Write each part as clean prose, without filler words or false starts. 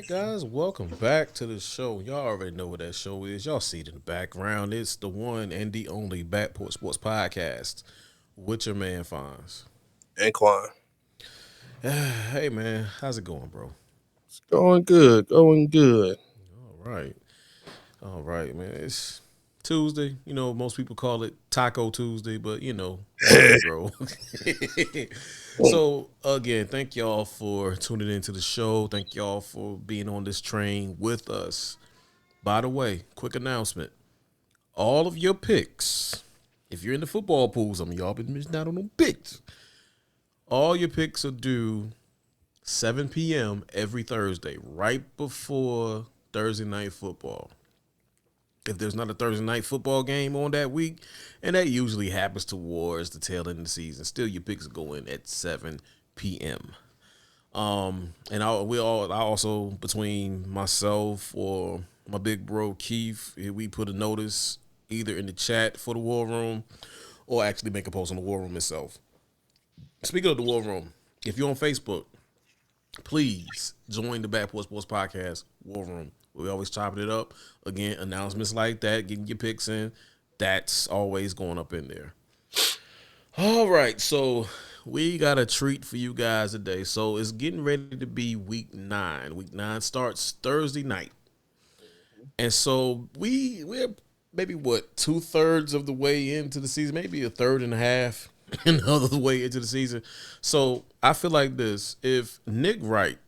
Guys, welcome back to the show. Y'all already know what that show is. Y'all see it in the background. It's the one and the only Backport Sports Podcast with your man Fonz. And Quan. Hey man, how's it going, bro? Going good, going good. All right, all right, man. It's Tuesday. You know, most people call it Taco Tuesday, but whatever, bro. So again, thank y'all for tuning into the show. Thank y'all for being on this train with us. By the way, quick announcement. All of your picks, if you're in the football pool, some of y'all been missing out on them picks. All your picks are due 7 p.m. every Thursday, right before Thursday night football. If there's not a Thursday night football game on that week, and that usually happens towards the tail end of the season, still your picks go in at 7 p.m. And I also between myself or my big bro Keith, we put a notice either in the chat for the War Room or actually make a post on the War Room itself. Speaking of the War Room, if you're on Facebook, please join the Backport Sports Podcast War Room. We always chopping it up. Again, announcements like that, getting your picks in, that's always going up in there. All right, so we got a treat for you guys today. So it's getting ready to be week 9. Week 9 starts Thursday night. And so we're maybe what 2/3 of the way into the season, maybe a third and a half another way into the season. So I feel like this: if Nick Wright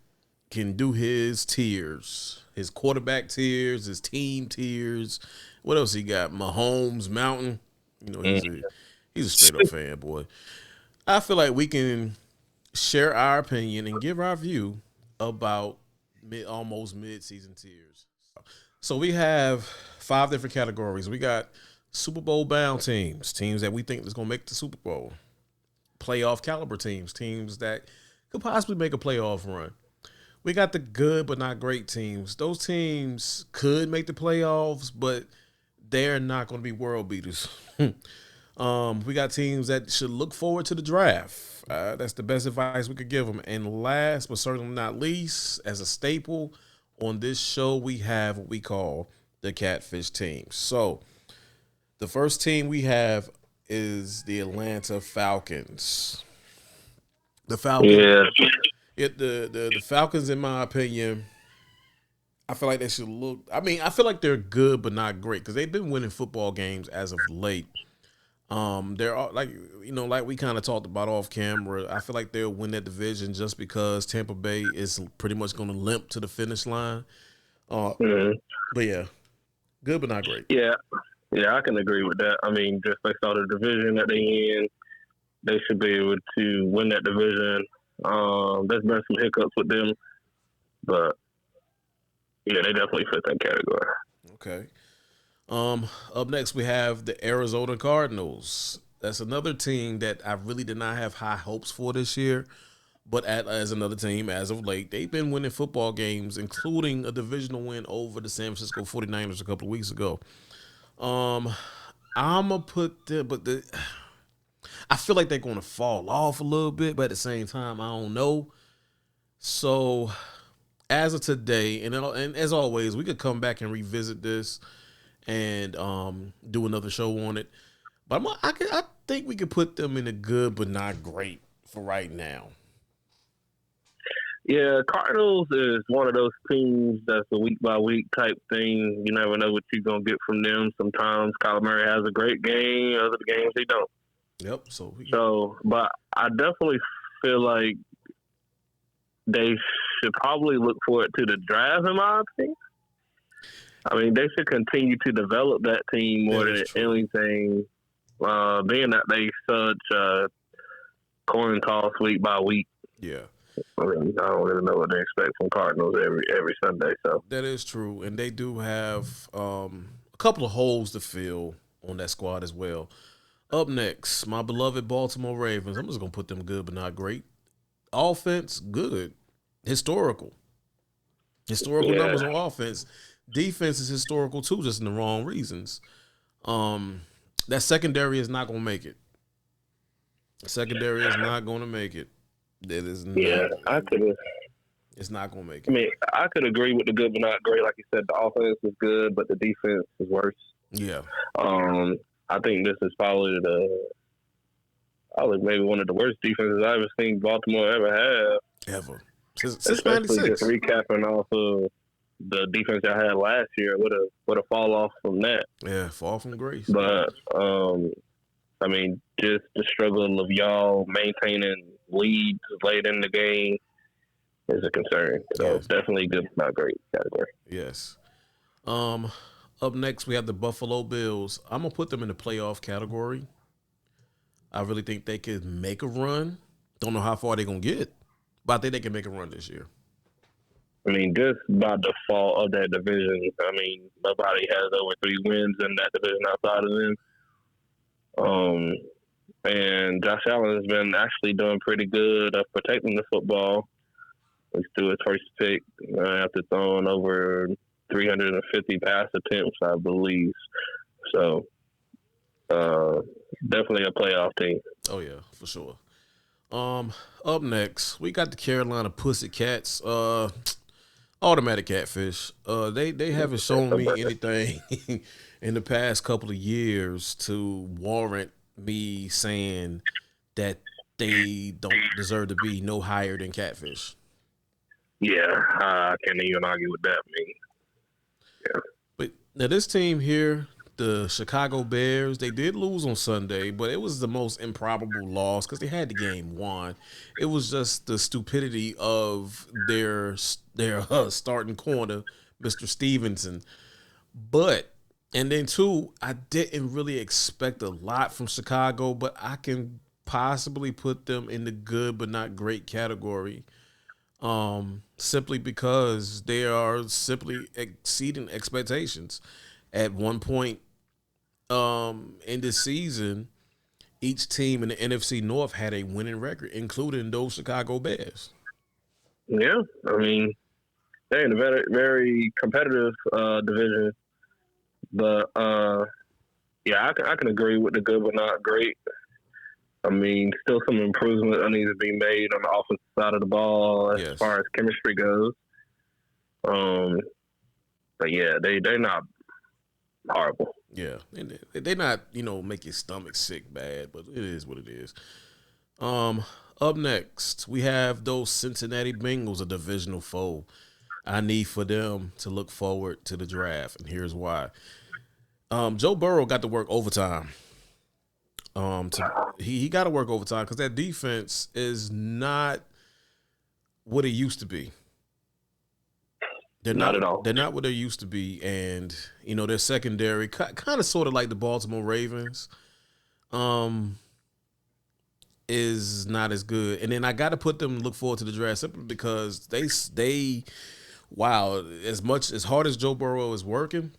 can do his tiers, his quarterback tiers, his team tiers, what else he got? Mahomes Mountain. He's a straight up fanboy. I feel like we can share our opinion and give our view about almost mid season tiers. So we have 5 different categories. We got Super Bowl bound teams, teams that we think is going to make the Super Bowl. Playoff caliber teams, teams that could possibly make a playoff run. We got the good but not great teams. Those teams could make the playoffs, but they're not going to be world beaters. We got teams that should look forward to the draft. That's the best advice we could give them. And last but certainly not least, as a staple on this show, we have what we call the catfish team. So the first team we have is the Atlanta Falcons. The Falcons, Yeah, the Falcons, in my opinion, I feel like they should look. I mean, I feel like they're good but not great because they've been winning football games as of late. They're all, like we kind of talked about off camera. I feel like they'll win that division just because Tampa Bay is pretty much going to limp to the finish line. mhm. But yeah, good but not great. yeah, yeah. I can agree with that. I mean, just based on the division that they in, they should be able to win that division. There's been some hiccups with them, but yeah, they definitely fit that category. Okay. Up next we have the Arizona Cardinals. That's another team that I really did not have high hopes for this year. But as another team, as of late, they've been winning football games, including a divisional win over the San Francisco 49ers a couple of weeks ago. Um, I'm gonna put I feel like they're gonna fall off a little bit, but at the same time, I don't know. So as of today, and as always, we could come back and revisit this and do another show on it. But I think we could put them in a good but not great for right now. Yeah, Cardinals is one of those teams that's a week by week type thing. You never know what you're gonna get from them. Sometimes Kyler Murray has a great game, other games he don't. Yep. So we, So, but I definitely feel like they should probably look forward to the draft, in my opinion. I mean, they should continue to develop that team more that than is true. anything, being that they such coin toss week by week. Yeah, I mean, I don't really know what they expect from Cardinals every Sunday. So, that is true, and they do have a couple of holes to fill on that squad as well. Up next, my beloved Baltimore Ravens. I'm just gonna put them good but not great. Offense, good. Historical. Historical yeah, numbers on offense. Defense is historical too, just in the wrong reasons. Um, that secondary is not gonna make it. Secondary is not gonna make it. That is yeah, not. I could It's not gonna make I it. mean, I could agree with the good but not great. Like you said, the offense is good, but the defense is worse. Yeah, Um, I think this is probably maybe one of the worst defenses I've ever seen Baltimore ever have. ever since Especially just '96. recapping off of the defense I had last year. What a fall off from that. Yeah, fall from grace. But I mean, just the struggle of y'all maintaining leads late in the game is a concern. So Yes, definitely good, not great category. yes. Um, Up next we have the Buffalo Bills. I'm gonna put them in the playoff category. I really think they could make a run. Don't know how far they're gonna get, but I think they can make a run this year. I mean, just by default of that division, I mean, nobody has over 3 wins in that division outside of them. And Josh Allen has been actually doing pretty good of protecting the football. He's threw his first pick after throwing over 350 pass attempts, I believe. So, definitely a playoff team. Oh yeah, for sure. Um, Up next we got the Carolina Pussycats. Automatic catfish. They haven't shown me anything in the past couple of years to warrant me saying that they don't deserve to be no higher than catfish. Yeah, I can't even argue with that. I mean, yeah. But now this team here, the Chicago Bears, they did lose on Sunday, but it was the most improbable loss because they had the game won. It was just the stupidity of their starting corner, Mr. Stevenson. But and then two, I didn't really expect a lot from Chicago, but I can possibly put them in the good but not great category. Simply because they are simply exceeding expectations. At one point, in this season, each team in the NFC North had a winning record, including those Chicago Bears. Yeah, I mean, they're in a very, very competitive division. But, yeah, I can agree with the good but not great. I mean, still some improvement that needs to be made on the offensive side of the ball as Yes. far as chemistry goes. Um, but yeah, they're not horrible. Yeah, and they not make your stomach sick bad, but it is what it is. Up next we have those Cincinnati Bengals, a divisional foe. I need for them to look forward to the draft, and here's why. Joe Burrow got to work overtime. He got to work overtime because that defense is not what it used to be. They're Not not. at all. They're not what they used to be, and their secondary kind of sort of like the Baltimore Ravens, um, is not as good. And then I got to put them look forward to the draft simply because they wow, as hard as Joe Burrow is working,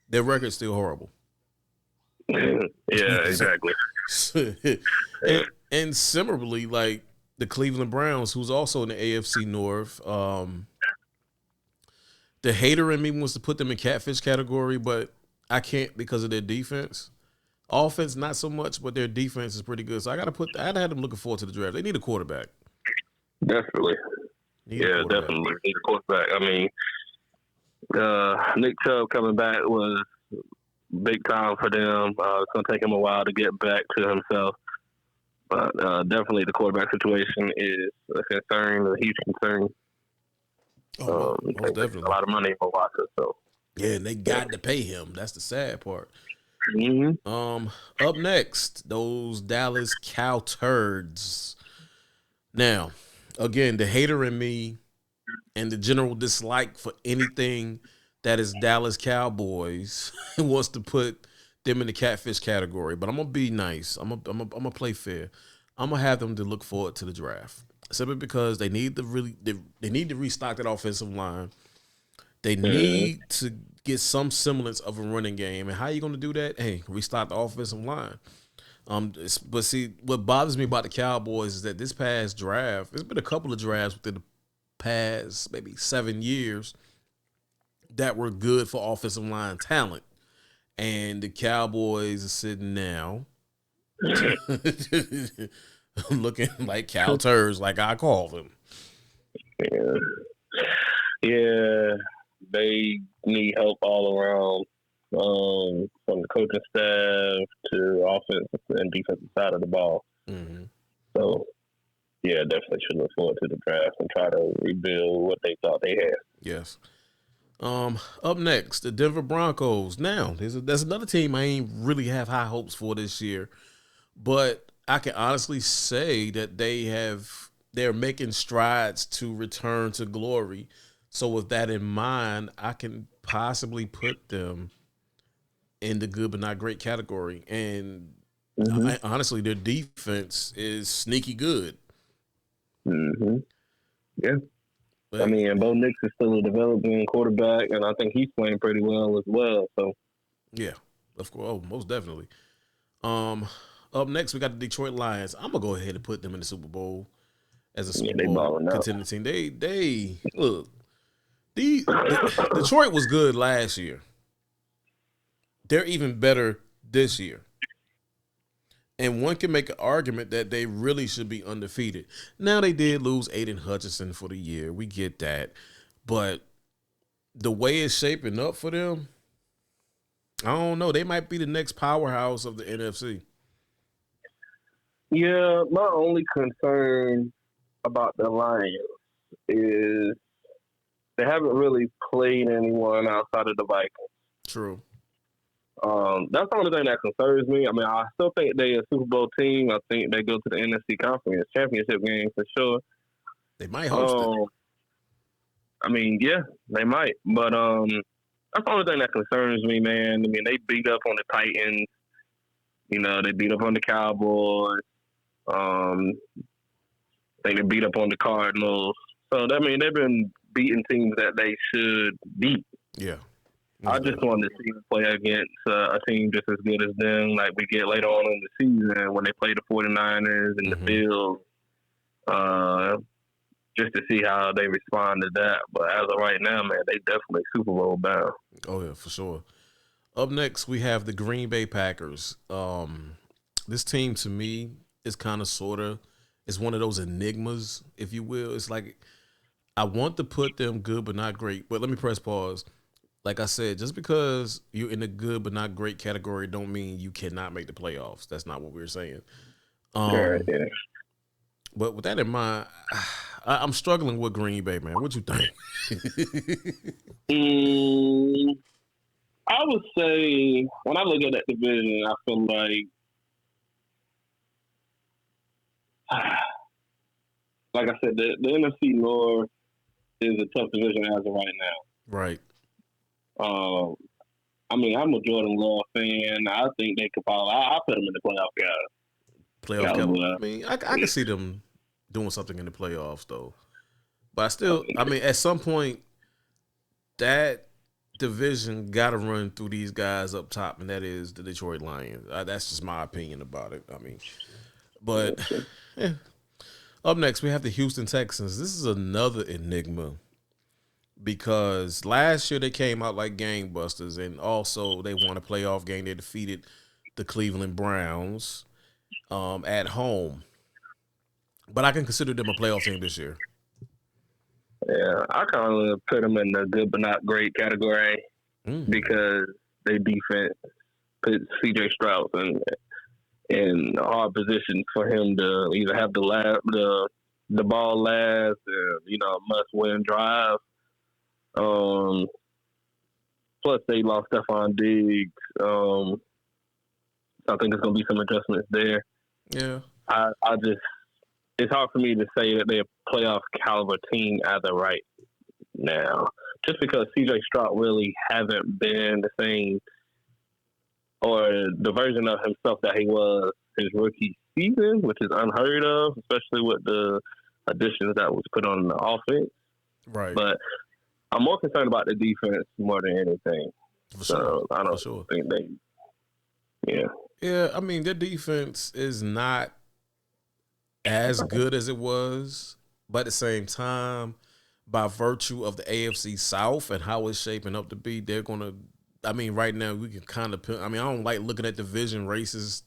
their record's still horrible. Yeah, exactly. and similarly, like the Cleveland Browns, who's also in the AFC North. The hater in me wants to put them in catfish category, but I can't because of their defense. Offense, not so much, but their defense is pretty good. So I gotta have them looking forward to the draft. They need a quarterback. Definitely. Yeah, definitely. Need a quarterback. I mean, Nick Chubb coming back was big time for them. It's going to take him a while to get back to himself. But definitely the quarterback situation is a concern, a huge concern. Most definitely. A lot of money for Watson. So. Yeah, and they got to pay him. That's the sad part. Mm-hmm. Up next, those Dallas Cow Turds. Now, again, the hater in me and the general dislike for anything that is Dallas Cowboys wants to put them in the catfish category. But I'm gonna be nice. I'm gonna play fair. I'm gonna have them to look forward to the draft simply because they need to they need to restock that offensive line. They need to get some semblance of a running game. And how are you going to do that? Hey, restock the offensive line. But see, what bothers me about the Cowboys is that this past draft, there's been a couple of drafts within the past maybe 7 years that were good for offensive line talent. And the Cowboys are sitting now looking like cow turds, like I call them. Yeah. Yeah, they need help all around, from the coaching staff to offensive and defensive side of the ball. Mm-hmm. So, yeah, definitely should look forward to the draft and try to rebuild what they thought they had. Yes. Up next, the Denver Broncos. Now, there's another team I ain't really have high hopes for this year, but I can honestly say that they're making strides to return to glory. So with that in mind, I can possibly put them in the good but not great category. And Mm-hmm. honestly, their defense is sneaky good. Mm-hmm. Yeah. I But mean, and Bo Nix is still a developing quarterback, and I think he's playing pretty well as well. So, yeah, of course, oh, most definitely. Um, Up next, we got the Detroit Lions. I'm gonna go ahead and put them in the Super Bowl as a yeah, Super they Bowl balling out. contending team. They look. Detroit was good last year. They're even better this year. And one can make an argument that they really should be undefeated. Now they did lose Aiden Hutchinson for the year. We get that. But the way it's shaping up for them, I don't know. They might be the next powerhouse of the NFC. Yeah, my only concern about the Lions is they haven't really played anyone outside of the Vikings. True. That's the only thing that concerns me. I mean, I still think they're a Super Bowl team. I think they go to the NFC Conference Championship game for sure. They might host it. I mean, yeah, they might. But that's the only thing that concerns me, man. I mean, they beat up on the Titans. You know, they beat up on the Cowboys. I think they beat up on the Cardinals. So, I mean, they've been beating teams that they should beat. Yeah. I just wanted to see them play against a team just as good as them, like we get later on in the season when they play the 49ers and the Bills, just to see how they respond to that. But as of right now, man, they definitely Super Bowl bound. Oh, yeah, for sure. Up next, we have the Green Bay Packers. This team, to me, is kind of sort of, it's one of those enigmas, if you will. It's like, I want to put them good but not great. But let me press pause. Like I said, just because you're in the good but not great category don't mean you cannot make the playoffs. That's not what we're saying. Yeah. But with that in mind, I'm struggling with Green Bay, man. What you think? I would say when I look at that division, I feel like I said, the NFC North is a tough division as of right now. Right. I mean, I'm a Jordan Love fan. I think they could probably. I put them in the playoff, guys. Playoff. I mean, I can see them doing something in the playoffs, though. But I mean, at some point, that division got to run through these guys up top, and that is the Detroit Lions. That's just my opinion about it. I mean, but yeah. Up next, we have the Houston Texans. This is another enigma because last year they came out like gangbusters, and also they won a playoff game. They defeated the Cleveland Browns at home. But I can consider them a playoff team this year. Yeah, I kind of put them in the good but not great category because their defense puts C.J. Stroud in a hard position for him to either have the ball last, must win drive. Plus, they lost Stephon Diggs. I think there's going to be some adjustments there. Yeah, it's hard for me to say that they're a playoff caliber team as of right now, just because C.J. Stroud really hasn't been the same or the version of himself that he was his rookie season, which is unheard of, especially with the additions that was put on the offense. Right. But I'm more concerned about the defense more than anything. So I don't think they. Yeah. Yeah, I mean their defense is not as good as it was, but at the same time, by virtue of the AFC South and how it's shaping up to be, they're gonna. I mean, right now we can kind of. I mean, I don't like looking at division races,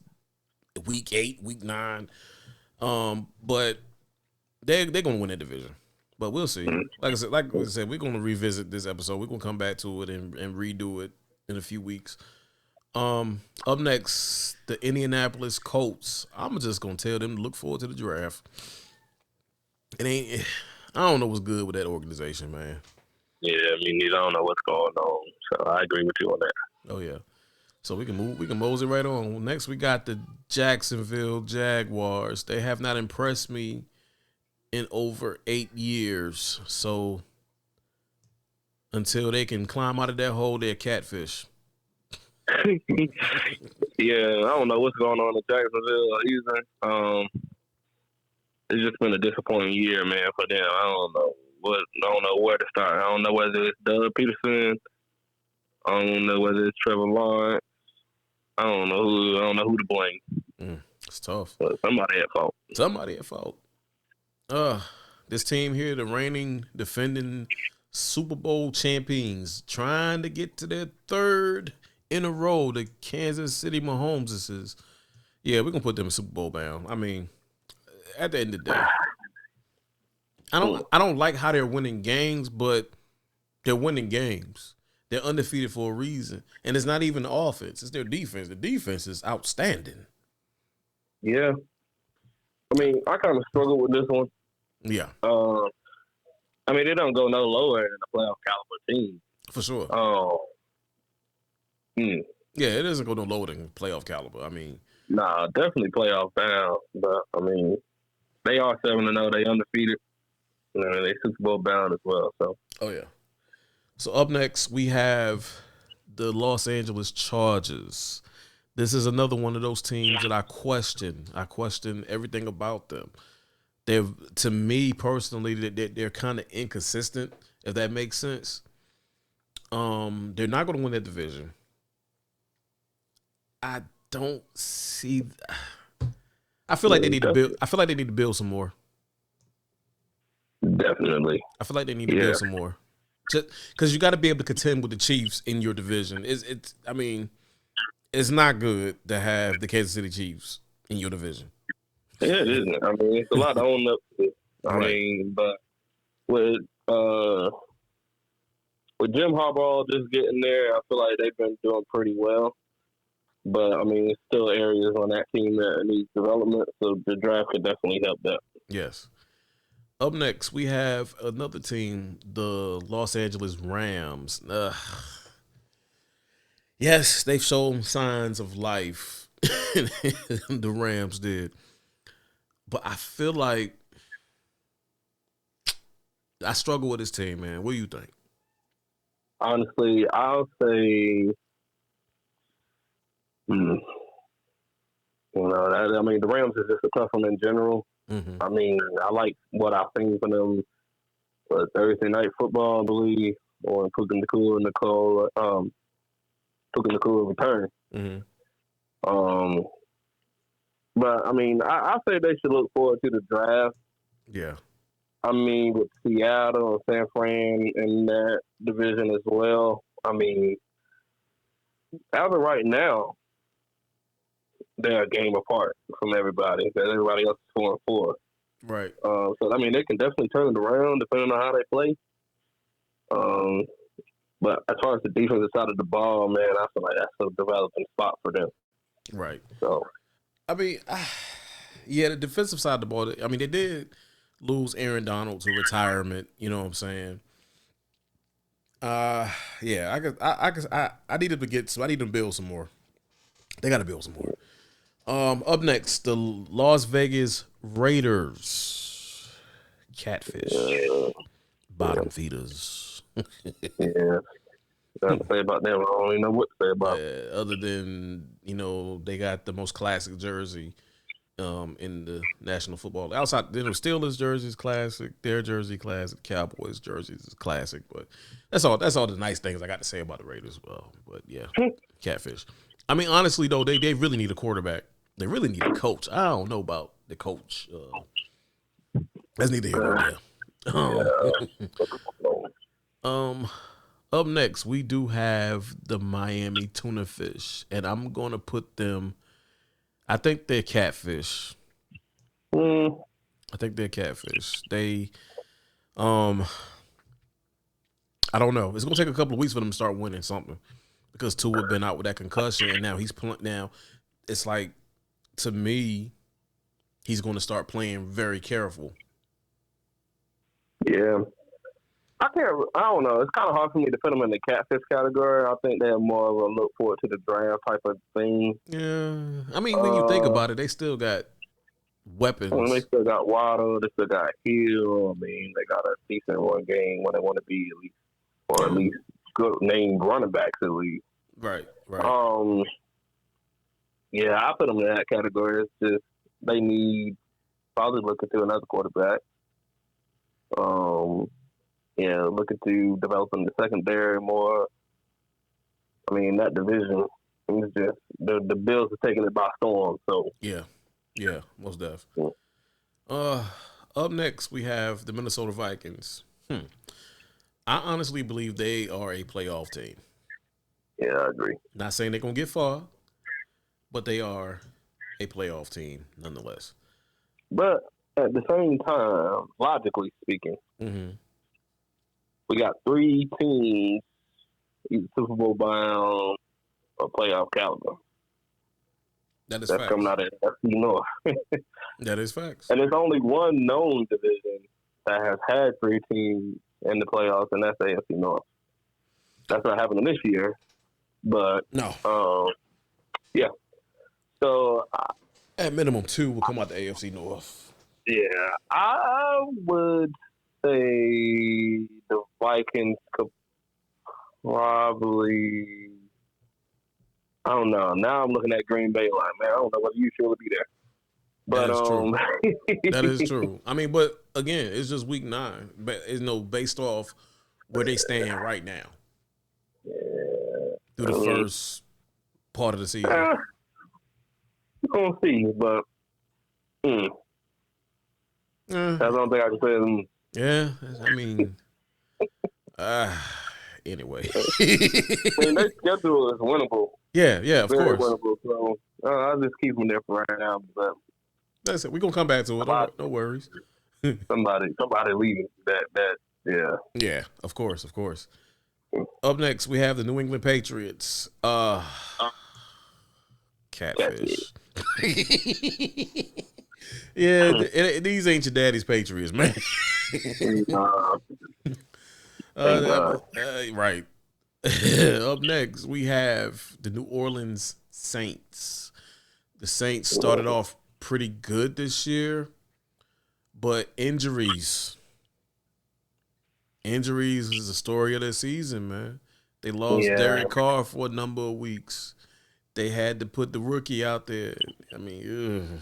week 8, week 9, but they're gonna win that division. But we'll see. Like we said, we're gonna revisit this episode. We're gonna come back to it and redo it in a few weeks. Up next, the Indianapolis Colts. I'm just gonna tell them to look forward to the draft. I don't know what's good with that organization, man. Yeah, I mean, I don't know what's going on. So I agree with you on that. Oh yeah. So we can mosey right on. Next, we got the Jacksonville Jaguars. They have not impressed me in over 8 years. So until they can climb out of that hole, they're catfish. Yeah, I don't know what's going on in Jacksonville either. It's just been a disappointing year, man, for them. I don't know where to start. I don't know whether it's Doug Peterson. I don't know whether it's Trevor Lawrence. I don't know who to blame. It's tough. But somebody at fault. This team here, the reigning, defending Super Bowl champions, trying to get to their third in a row. The Kansas City Mahomes. Yeah, we're gonna put them in Super Bowl bound. I mean, at the end of the day, I don't like how they're winning games, but they're winning games. They're undefeated for a reason. And it's not even the offense, it's their defense. The defense is outstanding. Yeah. I mean, I kind of struggle with this one. Yeah. I mean, they don't go no lower than a playoff caliber team. For sure. Yeah, it doesn't go no lower than playoff caliber. I mean. Nah, definitely playoff bound. But, I mean, they are 7-0. They undefeated. They Super Bowl bound as well. So. Oh, yeah. So up next, we have the Los Angeles Chargers. This is another one of those teams that I question. I question everything about them. To me personally, they're kind of inconsistent, if that makes sense. They're not going to win that division. I don't see. I feel like they need to build. I feel like they need to build some more. Definitely. I feel like they need to build some more. Because you got to be able to contend with the Chiefs in your division. I mean, it's not good to have the Kansas City Chiefs in your division. Yeah, it isn't. I mean, it's a lot to own up to. I mean, but with Jim Harbaugh just getting there, I feel like they've been doing pretty well. But, I mean, there's still areas on that team that needs development, so the draft could definitely help that. Yes. Up next, we have another team, the Los Angeles Rams. Yes, they've shown signs of life. The Rams did. But I feel like I struggle with this team, man. What do you think? Honestly, I'll say, the Rams is just a tough one in general. Mm-hmm. I mean, I like what I've seen from them Thursday night football, I believe, or Puka Nacua return. Mm-hmm. But I mean, I say they should look forward to the draft. Yeah. I mean, with Seattle and San Fran in that division as well. I mean, as of right now, they're a game apart from everybody. That everybody else is 4-4. Right. So I mean, they can definitely turn it around depending on how they play. But as far as the defensive side of the ball, man, I feel like that's a developing spot for them. Right. So, I mean, the defensive side of the ball. I mean, they did lose Aaron Donald to retirement. You know what I'm saying? I need them to get. So I need them to build some more. They got to build some more. Up next, the Las Vegas Raiders. Catfish. Bottom feeders. Yeah. Nothing to say about them. I don't even know what to say about them. Other than, they got the most classic jersey in the National Football. Outside, Steelers jerseys classic, their jersey classic, Cowboys jerseys is classic. But that's all the nice things I got to say about the Raiders. Well, but yeah, catfish. I mean, honestly though, they really need a quarterback. They really need a coach. I don't know about the coach. That's neither here nor there. Up next, we do have the Miami Tuna Fish, and I'm going to put them. I think they're catfish. I think they're catfish. They Um, I don't know. It's gonna take a couple of weeks for them to start winning something because Tua been out with that concussion, and now he's playing. Now it's like, to me, he's going to start playing very careful. Yeah. I can't. I don't know. It's kind of hard for me to put them in the catfish category. I think they're more of a look forward to the draft type of thing. Yeah, I mean, when you think about it, they still got When they weapons. still got Waddle, they still got Hill. I mean, they got a decent run game when they want to be at least, or at Yeah, least good named running backs at least. right, right. Um, yeah, I put them in that category. It's just they need probably looking to another quarterback. Um, yeah, looking to developing the secondary more. I mean, that division is just the Bills are taking it by storm. So Yeah, yeah, most def. yeah, Uh, Up next we have the Minnesota Vikings. I honestly believe they are a playoff team. I agree. Not saying they're gonna get far, but they are a playoff team nonetheless. But at the same time, logically speaking, Mm-hmm. we got three teams either Super Bowl bound or playoff caliber That is that's coming facts. out of the FC North. That is facts. And there's only one known division that has had three teams in the playoffs, and that's AFC North. That's not happening this year, but No, yeah. So at minimum two will come out the AFC North. yeah, I would say the Vikings could probably. I don't know. Now I'm looking at Green Bay like, man, I don't know whether you should be there. That But is true. That is true. I mean, but again, it's just week 9. But it's based off where they stand right now through the first part of the season. we're gonna see, but that's the only thing I can say. Yeah, I mean, anyway. I mean, their schedule is winnable, yeah, of very course. winnable. So I'll just keep them there for right now. But That's it. We're gonna come back to it. No worries. somebody leaving that yeah. Yeah, of course, of course. Up next, we have the New England Patriots. Catfish. Yeah, these ain't your daddy's Patriots, man. Right. Up next, we have the New Orleans Saints. The Saints started off pretty good this year, but injuries is the story of the season, man. They lost Derek Carr for a number of weeks. They had to put the rookie out there. I mean,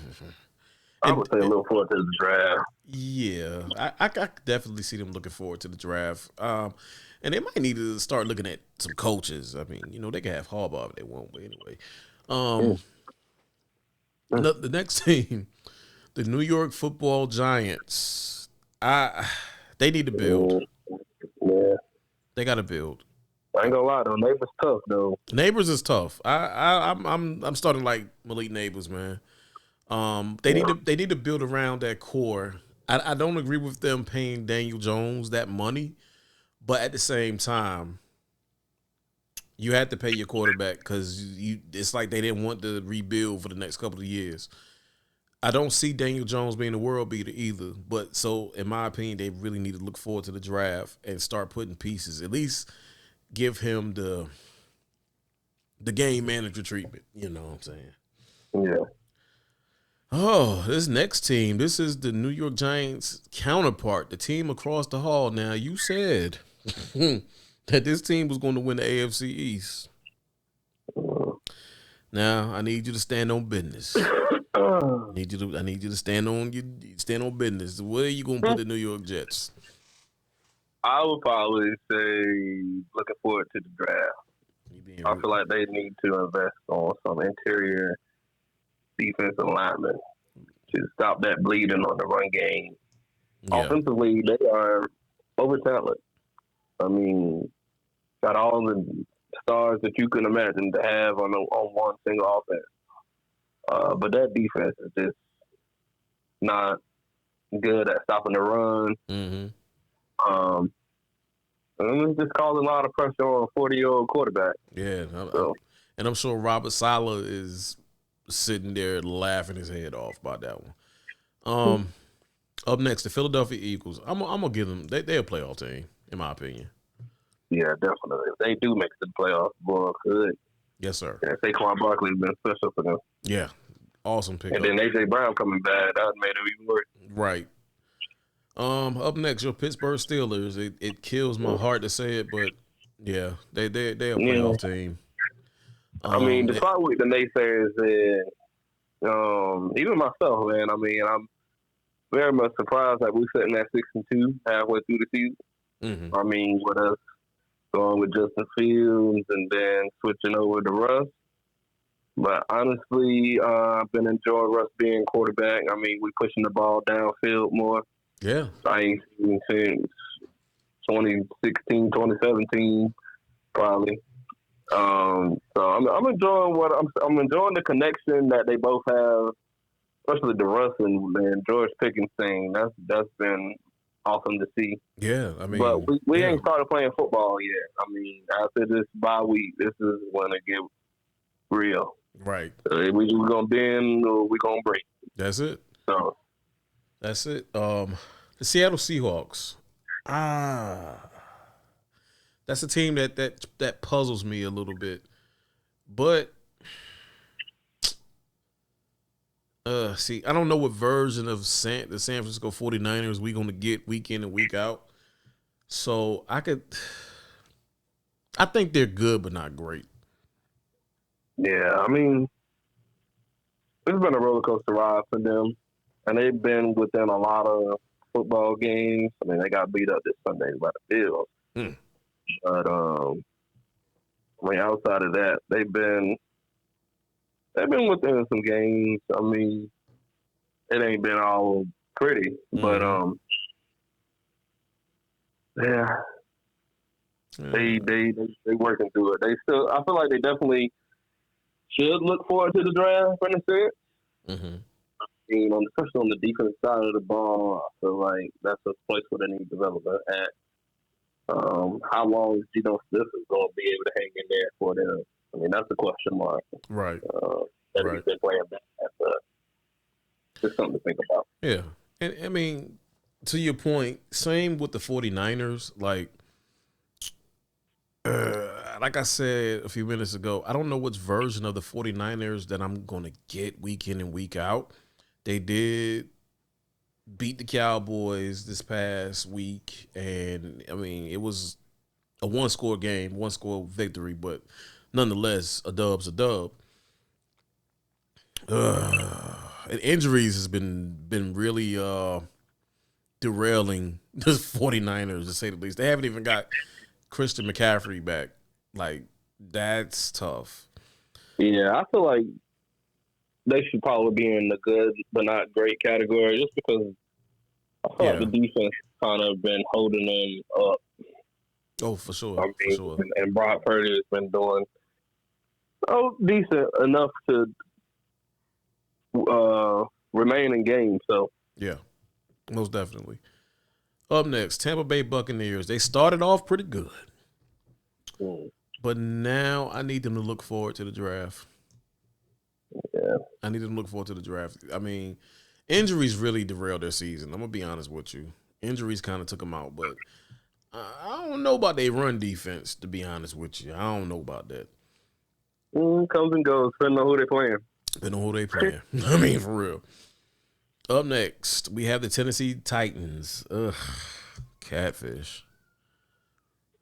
I would say look forward to the draft. Yeah, I definitely see them looking forward to the draft. And they might need to start looking at some coaches. I mean, they can have Harbaugh if they want, but anyway. The next team, the New York Football Giants. They need to build. Yeah, they got to build. I ain't gonna lie though, Neighbors tough though. Neighbors is tough. I'm starting like Malik Neighbors, man. They need to build around that core. I don't agree with them paying Daniel Jones that money, but at the same time, you had to pay your quarterback because it's like they didn't want to rebuild for the next couple of years. I don't see Daniel Jones being a world beater either, but so in my opinion, they really need to look forward to the draft and start putting pieces. At least give him the game manager treatment. You know what I'm saying? Yeah. Oh, this next team. This is the New York Giants counterpart, the team across the hall. Now, you said that this team was going to win the AFC East. Now, I need you to stand on business. I need you to stand on business. Where are you going to put the New York Jets? I would probably say looking forward to the draft. I feel like they need to invest on some interior defensive linemen to stop that bleeding on the run game. Yeah. Offensively, they are over talented. I mean, got all the stars that you can imagine to have on one single offense. But that defense is just not good at stopping the run. Mm-hmm. Um, and it's just causing a lot of pressure on a 40-year-old quarterback. Yeah, So and I'm sure Robert Saleh is sitting there laughing his head off by that one. Up next, the Philadelphia Eagles. I'm gonna give them. They're a playoff team, in my opinion. yeah, definitely. If they do make it to the playoffs, boy, good. Yes, sir. Yeah, Saquon Barkley has been special for them. Yeah, awesome pickup. And then AJ Brown coming back, that made it even worse. Right. Up next, your Pittsburgh Steelers. It kills my heart to say it, but yeah, they're a playoff team. I mean, despite what the naysayers said, even myself, man. I mean, I'm very much surprised that we're sitting at 6-2 halfway through the season. Mm-hmm. I mean, with us going with Justin Fields and then switching over to Russ. But honestly, I've been enjoying Russ being quarterback. I mean, we pushing the ball downfield more. Yeah. I ain't seen since 2016, 2017, probably. So I'm enjoying I'm enjoying the connection that they both have, especially the Russ and George Pickens thing. That's been awesome to see. Yeah, I mean, but we ain't started playing football yet. I mean, after this bye week, this is when it get real. Right. We gonna bend or we gonna break. That's it. So that's it. The Seattle Seahawks. That's a team that puzzles me a little bit. But see, I don't know what version of the San Francisco 49ers we gonna get week in and week out. So I think they're good but not great. Yeah, I mean, it's been a roller coaster ride for them, and they've been within a lot of football games. I mean, they got beat up this Sunday by the Bills, but I mean, outside of that, they've been within some games. I mean, it ain't been all pretty, but yeah, they working through it. They still, I feel like they definitely should look forward to the draft in a sense. Mm-hmm. You know, especially on the defensive side of the ball, I feel like that's a place where they need development at. How long is Geno Smith is going to be able to hang in there for them? I mean, that's a question mark. Right. He's been playing back. That's just something to think about. Yeah. And, I mean, to your point, same with the 49ers. Like I said a few minutes ago, I don't know which version of the 49ers that I'm going to get week in and week out. They did beat the Cowboys this past week, and, I mean, it was a one-score game, one-score victory, but nonetheless, a dub's a dub. And injuries has been really derailing the 49ers, to say the least. They haven't even got Christian McCaffrey back. Like, that's tough. Yeah, I feel like they should probably be in the good but not great category, just because I feel like the defense kind of been holding them up. Oh, for sure. I mean, for sure. And Brock Purdy has been doing decent enough to remain in games. So yeah, most definitely. Up next, Tampa Bay Buccaneers. They started off pretty good, but now I need them to look forward to the draft. Yeah, I need them to look forward to the draft. I mean, injuries really derailed their season. I'm gonna be honest with you. Injuries kind of took them out, but I don't know about their run defense. To be honest with you, I don't know about that. Comes and goes, depending on who they're playing. Depending on who they playing. I mean, for real. Up next, we have the Tennessee Titans. Ugh, catfish.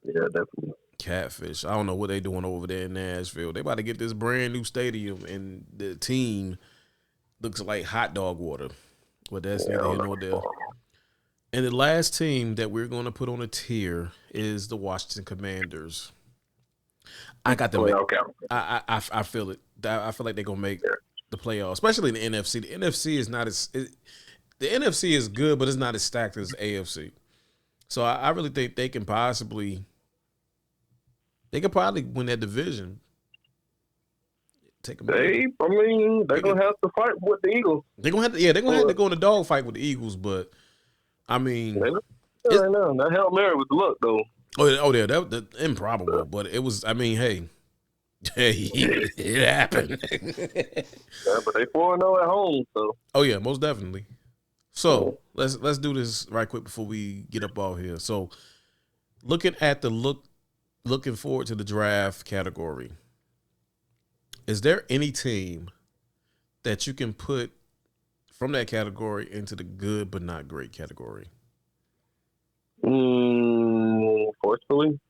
Yeah, definitely. Catfish. I don't know what they doing over there in Nashville. They about to get this brand new stadium, and the team looks like hot dog water. But that's neither here nor there. And the last team that we're going to put on a tier is the Washington Commanders. I got them. I feel it. I feel like they're gonna make the playoffs, especially in the NFC. The NFC is not as the NFC is good, but it's not as stacked as AFC. So I really think they could probably win that division. They're gonna have to fight with the Eagles. They're gonna have to go in the dog fight with the Eagles, but I mean, I know. That Hail Mary was luck, though. Oh yeah, that improbable, but it was. I mean, hey, it happened. Yeah, but they 4-0 at home, so. Oh yeah, most definitely. So let's do this right quick before we get up out here. So looking at looking forward to the draft category. Is there any team that you can put from that category into the good but not great category? Forcefully.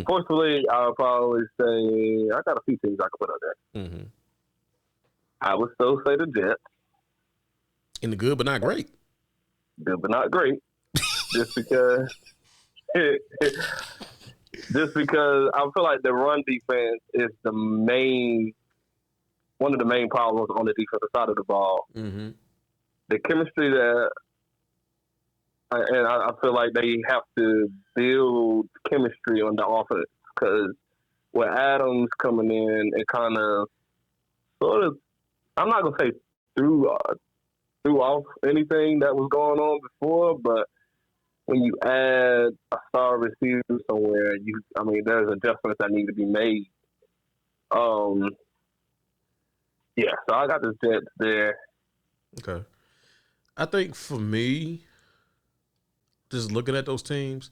Forcefully, I'll probably say I got a few teams I could put up there. Mm-hmm. I would still say the Jets. In the good but not great. Good but not great. Just because I feel like the run defense is one of the main problems on the defensive side of the ball. Mm-hmm. The chemistry I feel like they have to build chemistry on the offense because with Adams coming in, it kind of sort of, I'm not gonna say threw off anything that was going on before, but when you add a star receiver somewhere, there's adjustments that need to be made. Yeah, so I got the Jets there. Okay. I think for me, just looking at those teams,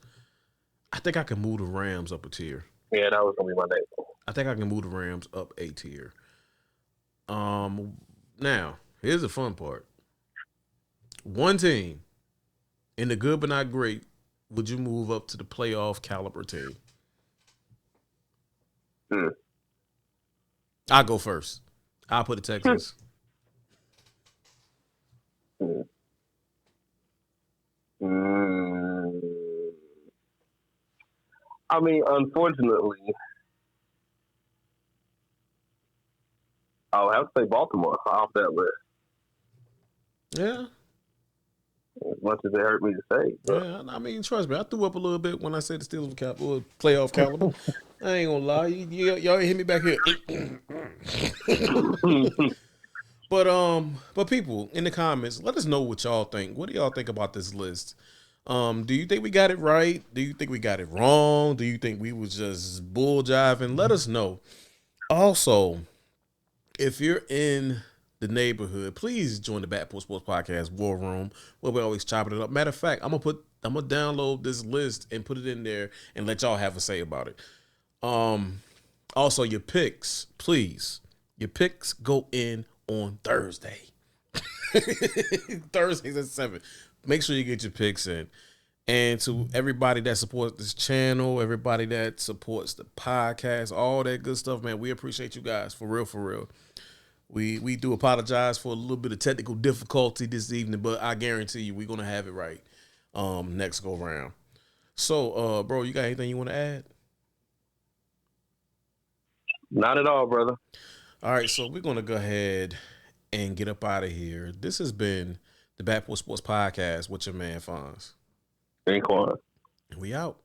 I think I can move the Rams up a tier. Yeah, that was gonna be my next one. I think I can move the Rams up a tier. Now, here's the fun part. One team in the good but not great, would you move up to the playoff caliber team? I'll go first. I'll put the Texans. I mean, unfortunately, I'll have to say Baltimore off that list. Yeah. As much as it hurt me to say. But. Yeah, I mean, trust me, I threw up a little bit when I said the Steelers were playoff caliber. I ain't gonna lie, y'all hit me back here. But people in the comments, let us know what y'all think. What do y'all think about this list? Do you think we got it right? Do you think we got it wrong? Do you think we was just bull jiving? Let us know. Also, if you're in the neighborhood, please join the Backport Sports Podcast War Room, where we're always chopping it up. Matter of fact, I'm gonna download this list and put it in there and let y'all have a say about it. Also your picks, please. Your picks go in on Thursday. Thursdays at 7. Make sure you get your picks in. And to everybody that supports this channel, everybody that supports the podcast, all that good stuff, man, we appreciate you guys. For real, for real. We do apologize for a little bit of technical difficulty this evening, but I guarantee you we're going to have it right next go round. So, bro, you got anything you want to add? Not at all, brother. All right, so we're going to go ahead and get up out of here. This has been the Backport Sports Podcast with your man, Fonz. And Quan. We out.